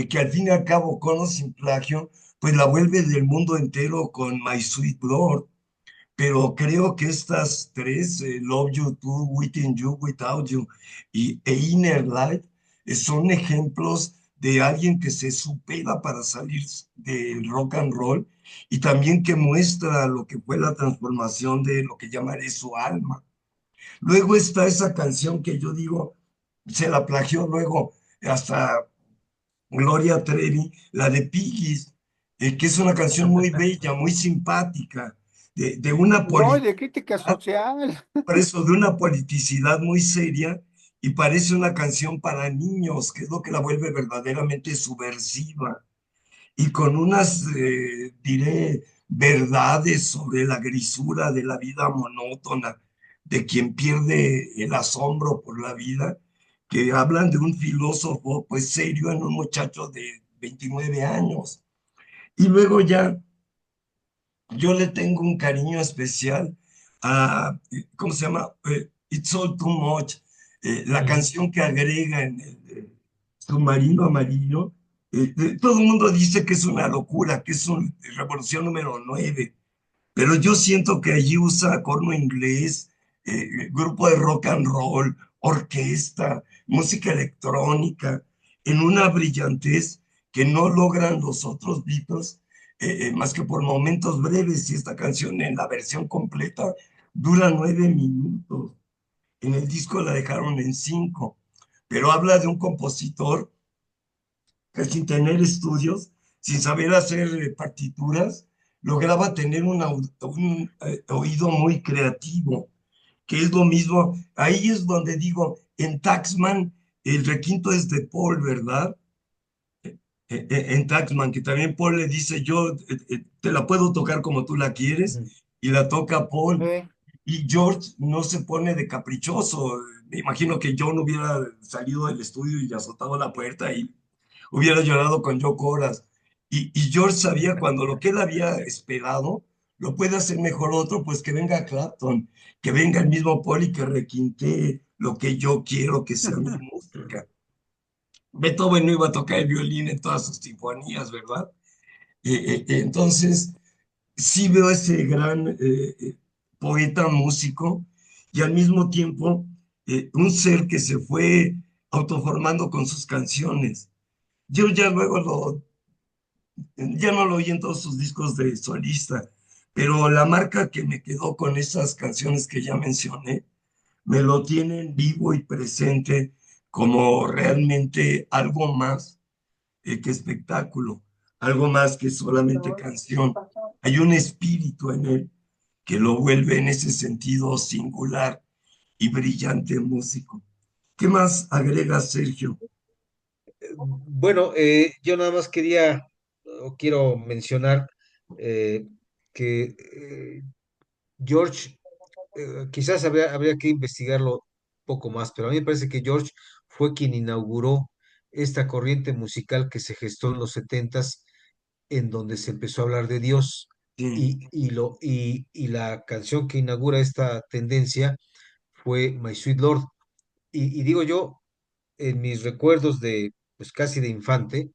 que al fin y al cabo, con o sin plagio, pues la vuelve del mundo entero con My Sweet Lord. Pero creo que estas tres, Love You Too, Within You, Without You e Inner Light, son ejemplos de alguien que se supera para salir del rock and roll y también que muestra lo que fue la transformación de lo que llamaré su alma. Luego está esa canción que yo digo, se la plagió luego hasta Gloria Trevi, la de Piggies, que es una canción muy bella, muy simpática, de una No, y de politicidad, crítica social. por eso, de una politicidad muy seria y parece una canción para niños, que es lo que la vuelve verdaderamente subversiva y con unas, diré, verdades sobre la grisura de la vida monótona, de quien pierde el asombro por la vida, que hablan de un filósofo pues serio en un muchacho de 29 años. Y luego ya yo le tengo un cariño especial a, ¿cómo se llama? It's All Too Much, la ujú. canción que agrega en el submarino amarillo. Todo el mundo dice que es una locura, que es una revolución número 9, pero yo siento que allí usa corno inglés, grupo de rock and roll, orquesta, música electrónica, en una brillantez que no logran los otros Beatles, más que por momentos breves, y esta canción en la versión completa dura 9 minutos. En el disco la dejaron en 5, pero habla de un compositor que sin tener estudios, sin saber hacer partituras, lograba tener un oído muy creativo, que es lo mismo. Ahí es donde digo, en Taxman, el requinto es de Paul, ¿verdad? En Taxman, que también Paul le dice, yo te la puedo tocar como tú la quieres, Ujú. y la toca Paul. Sí. Y George no se pone de caprichoso. Me imagino que John hubiera salido del estudio y azotado la puerta y hubiera llorado con Yoko Horas. Y George sabía cuando lo que él había esperado lo puede hacer mejor otro, pues que venga Clapton, que venga el mismo Paul y que requinte lo que yo quiero que sea mi música. Beethoven no iba a tocar el violín en todas sus sinfonías, ¿verdad? Entonces, sí veo ese gran poeta, músico, y al mismo tiempo un ser que se fue autoformando con sus canciones. Yo ya luego ya no lo oí en todos sus discos de solista, pero la marca que me quedó con esas canciones que ya mencioné, me lo tienen vivo y presente como realmente algo más que espectáculo, algo más que solamente canción. Hay un espíritu en él que lo vuelve en ese sentido singular y brillante músico. ¿Qué más agrega Sergio? Bueno, yo nada más quería o quiero mencionar eh, que George, quizás habría que investigarlo un poco más, pero a mí me parece que George fue quien inauguró esta corriente musical que se gestó en los setentas, en donde se empezó a hablar de Dios. Sí, Y la canción que inaugura esta tendencia fue My Sweet Lord. Y digo yo, en mis recuerdos de, pues casi de infante,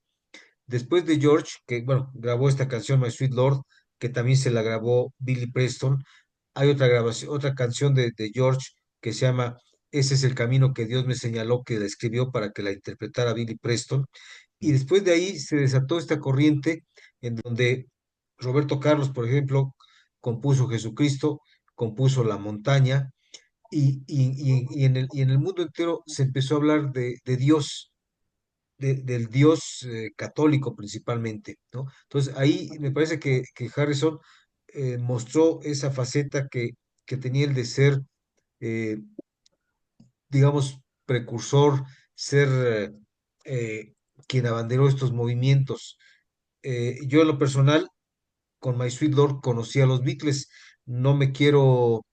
después de George, que bueno, grabó esta canción My Sweet Lord, que también se la grabó Billy Preston, hay otra grabación, otra canción de George que se llama Ese es el camino que Dios me señaló, que la escribió para que la interpretara Billy Preston. Y después de ahí se desató esta corriente en donde Roberto Carlos, por ejemplo, compuso Jesucristo, compuso La Montaña, y en el mundo entero se empezó a hablar de Dios, del Dios católico principalmente, ¿no? Entonces ahí me parece que Harrison mostró esa faceta que tenía el de ser, eh, digamos, precursor, ser quien abanderó estos movimientos. Yo en lo personal, con My Sweet Lord, conocí a los Beatles. No me quiero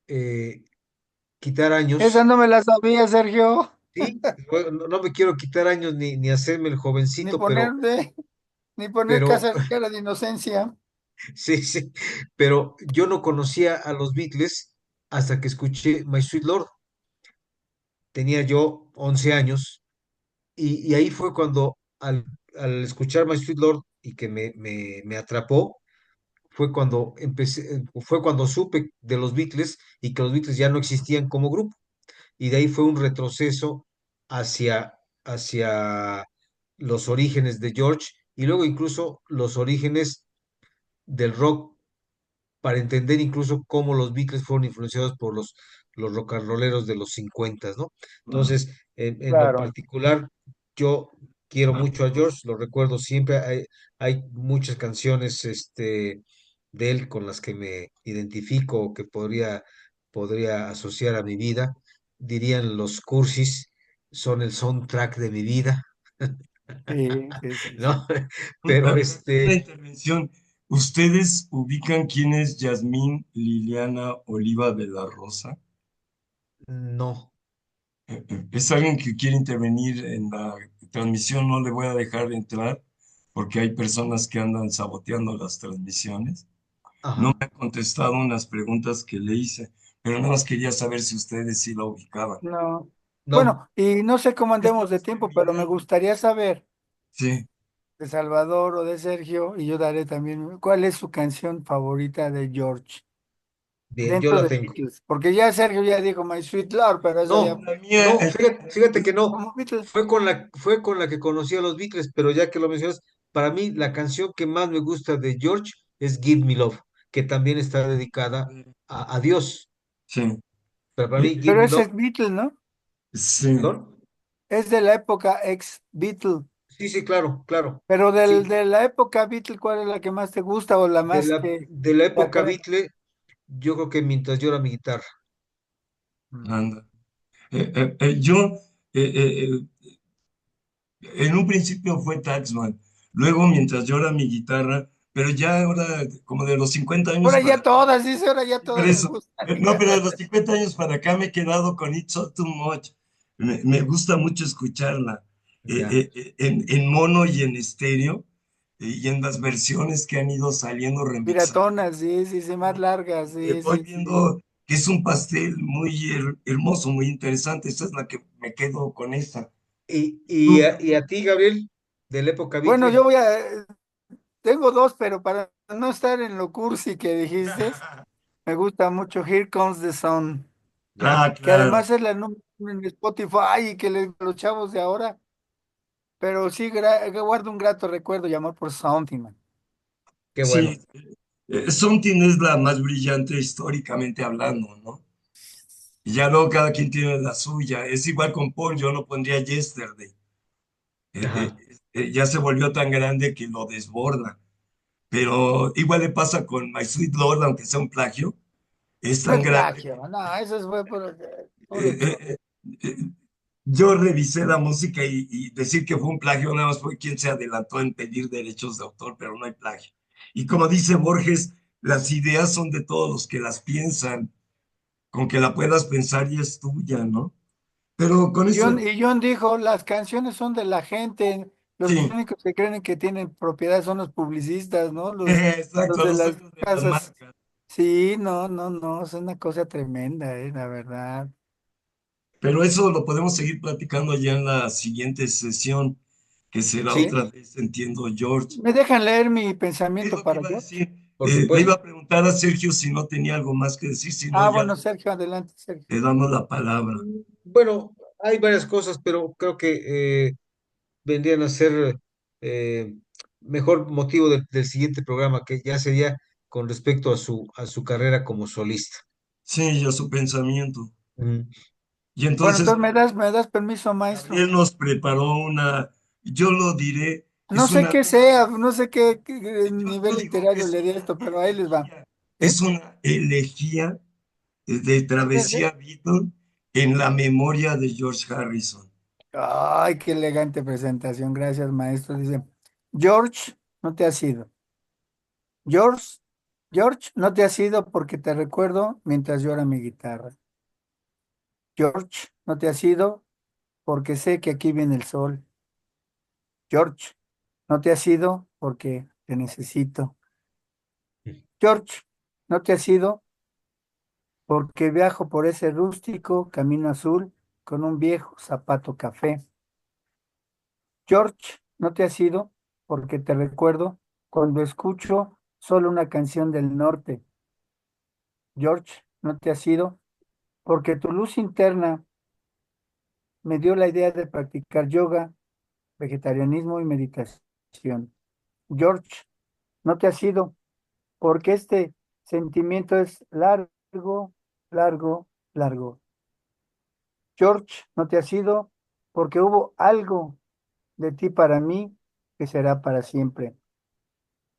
eh, quitar Esa años, no me la sabía, Sergio, ¿sí? No me quiero quitar años ni hacerme el ni jovencito, ponerle, ni poner pero cara de inocencia. sí, sí, pero yo no conocía a los Beatles hasta que escuché My Sweet Lord. Tenía yo 11 años y ahí fue cuando al escuchar My Sweet Lord y que me atrapó, fue cuando supe de los Beatles y que los Beatles ya no existían como grupo. Y de ahí fue un retroceso hacia los orígenes de George y luego incluso los orígenes del rock, para entender incluso cómo los Beatles fueron influenciados por los rock and rolleros de los 50, ¿no? ah, Entonces, en lo Claro. particular, yo quiero mucho a George, lo recuerdo siempre, hay muchas canciones de él con las que me identifico o que podría asociar a mi vida. Dirían los cursis, son el soundtrack de mi vida, Sí, sí, sí, sí. ¿no? Pero una intervención. ¿Ustedes ubican quién es Yasmín Liliana Oliva de la Rosa? no, Es alguien que quiere intervenir en la transmisión, no le voy a dejar entrar porque hay personas que andan saboteando las transmisiones. No ajá, me ha contestado unas preguntas que le hice, pero nada más quería saber si ustedes sí la ubicaban. No. no. Bueno, y no sé cómo Esto andemos de es tiempo, pero me terminal. gustaría saber Sí. de Salvador o de Sergio, y yo daré también, ¿cuál es su canción favorita de George? Bien, yo Dentro la de tengo. Beatles, porque ya Sergio ya dijo My Sweet Lord, pero eso ya No, La mía, no, fíjate que no. como Beatles. Fue con la que conocí a los Beatles, pero ya que lo mencionas, para mí la canción que más me gusta de George es Give Me Love, que también está dedicada a Dios. sí, Pero para mí eh, Give Pero Me ese Love, es Beatle, ¿no? sí. ¿perdón? Es de la época ex Beatle. Sí, sí, claro, claro. Pero Sí, de la época Beatle, ¿cuál es la que más te gusta o la de más la, que de la te época atrae? Beatle, yo creo que mientras llora mi guitarra. Mm. Anda. Yo, eh, eh, en un principio fue Taxman, luego mientras llora mi guitarra, pero ya ahora, como de los 50 años Ahora ya para todas, dice, ahora ya por todas me eso. gustan. No, pero de los 50 años para acá me he quedado con It's All Too Much. Me gusta mucho escucharla Ya. en mono y en estéreo y en las versiones que han ido saliendo remixadas. Piratonas, sí, sí, sí, más largas, sí, Voy sí, sí. viendo que es un pastel muy hermoso, muy interesante. Esta es la que me quedo con esta. ¿Y, y, Tú, a, y a ti, Gabriel, de la época Bueno, Beatle? tengo dos, pero para no estar en lo cursi que dijiste, me gusta mucho Here Comes the Sun, Ya, ah, que claro. además es la número uno en Spotify y que los chavos de ahora, pero sí que guardo un grato recuerdo y amor por Something, man. qué Sí, bueno. Something es la más brillante históricamente hablando, ¿no? Y ya luego cada quien tiene la suya. Es igual con Paul, yo no pondría Yesterday. Ajá. Ya se volvió tan grande que lo desborda. Pero igual le pasa con My Sweet Lord, aunque sea un plagio. Es No tan es grande plagio, no, eso fue eh, puro eh, show. eh, eh, yo revisé la música y decir que fue un plagio nada más fue quien se adelantó en pedir derechos de autor, pero no hay plagio. Y como dice Borges, las ideas son de todos los que las piensan, con que la puedas pensar y es tuya, ¿no? Pero con eso, Y John dijo, las canciones son de la gente, los sí, únicos que creen que tienen propiedad son los publicistas, ¿no? Los exacto, de los las dueños de las casas. marcas. Sí, no, no, no, es una cosa tremenda, la verdad. Pero eso lo podemos seguir platicando ya en la siguiente sesión, que será Sí. otra vez, entiendo, George. ¿Me dejan leer mi Es pensamiento lo que para iba a George? decir. Por Le iba supuesto. a preguntar a Sergio si no tenía algo más que decir, si no Ah, ya bueno, Sergio, adelante, Sergio. le damos la palabra. Bueno, hay varias cosas, pero creo que vendrían a ser eh, mejor motivo del siguiente programa, que ya sería con respecto a su carrera como solista. Sí, ya su pensamiento. Mm. Y Bueno, entonces entonces me das permiso, maestro. Gabriel nos preparó una, yo lo diré, No es sé una, qué sea, no sé qué yo nivel digo que literario es le di a una esto, pero ahí les va. elegía, ¿Eh? es una elegía de ¿Puede ser? Travesía Beatle en la memoria de George Harrison. Ay, qué elegante presentación, gracias, maestro. Dice, George, no te has ido. George, George, no te has ido porque te recuerdo mientras llora mi guitarra. George, no te has ido porque sé que aquí viene el sol. George, no te has ido porque te necesito. George, no te has ido porque viajo por ese rústico camino azul con un viejo zapato café. George, no te has ido porque te recuerdo cuando escucho solo una canción del norte. George, no te has ido porque tu luz interna me dio la idea de practicar yoga, vegetarianismo y meditación. George, no te has ido porque este sentimiento es largo, largo, largo. George, no te has ido porque hubo algo de ti para mí que será para siempre.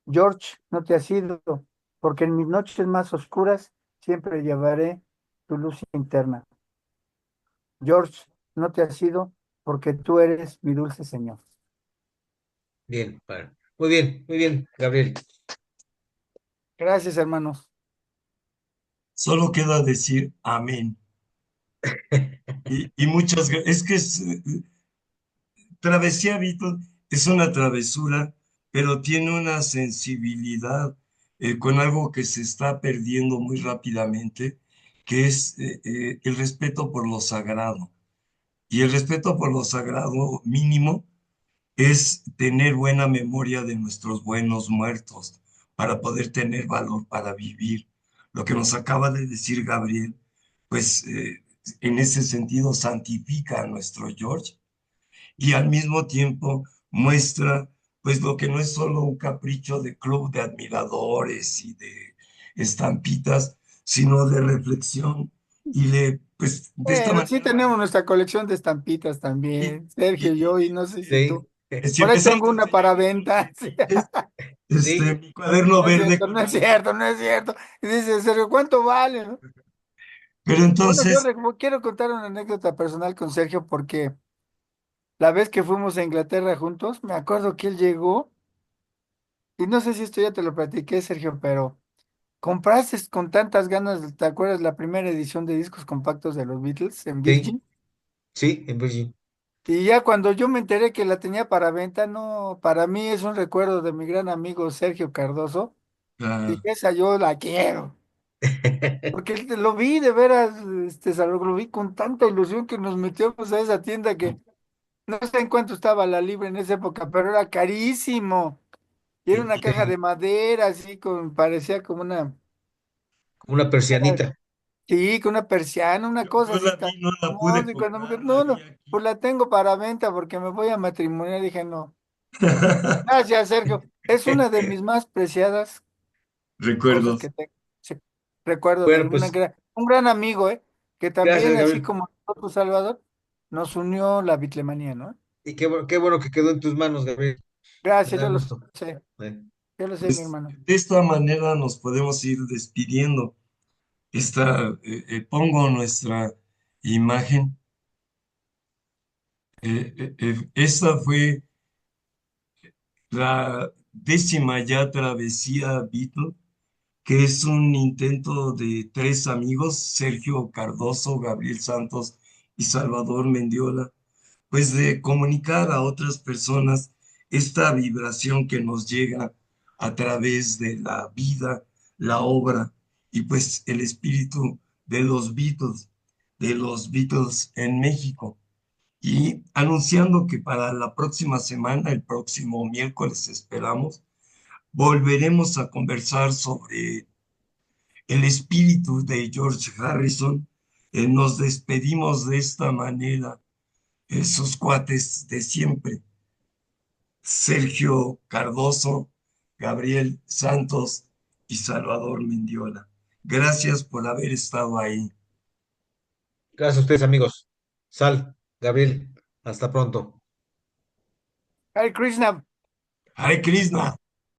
George, no te has ido porque en mis noches más oscuras siempre llevaré tu luz interna. George, no te has ido porque tú eres mi dulce Señor. Bien, bueno. Muy bien, Gabriel. Gracias, hermanos. Solo queda decir amén. Y muchas gracias. Es que Travesía Beatle es una travesura, pero tiene una sensibilidad con algo que se está perdiendo muy rápidamente, que es el respeto por lo sagrado. Y el respeto por lo sagrado mínimo es tener buena memoria de nuestros buenos muertos para poder tener valor para vivir. Lo que nos acaba de decir Gabriel, pues en ese sentido santifica a nuestro George y al mismo tiempo muestra pues lo que no es solo un capricho de club de admiradores y de estampitas, sino de reflexión y de pues de esta Bueno, sí manera tenemos nuestra colección de estampitas y, también, Sergio y yo, y no sé si Sí, tú. si Por ahí empezamos tengo a una para enseñar venta. Sí. es, sí. mi cuaderno No es verde cierto, con no es la... cierto, no es cierto. Y dice, Sergio, ¿cuánto vale? ¿No? Pero Bueno, entonces, quiero contar una anécdota personal con Sergio porque la vez que fuimos a Inglaterra juntos, me acuerdo que él llegó, y no sé si esto ya te lo platiqué, Sergio, pero compraste con tantas ganas, ¿te acuerdas la primera edición de discos compactos de los Beatles en Sí, Virgin? sí, en Virgin. Y ya cuando yo me enteré que la tenía para venta, no, para mí es un recuerdo de mi gran amigo Sergio Cardoso. ah, Dije, esa yo la quiero. Porque lo vi de veras, Salvador, lo vi con tanta ilusión que nos metimos a esa tienda que no sé en cuánto estaba la libra en esa época, pero era carísimo. Y era una caja de entiendo. madera, así, parecía como Como una persianita. sí, con una persiana, una cosa Yo así la tan vi, no la pude hermosa. Y cuando comprar, la no, vi no, aquí. pues la tengo para venta porque me voy a matrimoniar. Dije, no. Gracias, Sergio. Es una de mis más preciadas cosas Recuerdos. que tengo. Sí, recuerdo de Bueno, él, pues un gran amigo, que gracias, también, así Gabriel. como nosotros, Salvador, nos unió la bitlemanía, ¿no? Y qué bueno que quedó en tus manos, Gabriel. Me Gracias, da yo lo gusto. sé, Eh, yo lo sé, mi Pues hermano. de esta manera nos podemos ir despidiendo. Pongo nuestra imagen Esta fue la 10ª ya travesía Beatle, que es un intento de tres amigos, Sergio Cardoso, Gabriel Santos y Salvador Mendiola, pues de comunicar a otras personas esta vibración que nos llega a través de la vida, la obra y pues el espíritu de los Beatles en México. Y anunciando que para la próxima semana, el próximo miércoles esperamos, volveremos a conversar sobre el espíritu de George Harrison. Nos despedimos de esta manera, esos cuates de siempre, Sergio Cardoso, Gabriel Santos y Salvador Mendiola. Gracias por haber estado ahí. Gracias a ustedes, amigos. Sal, Gabriel, hasta pronto. Hare Krishna. Hare Krishna.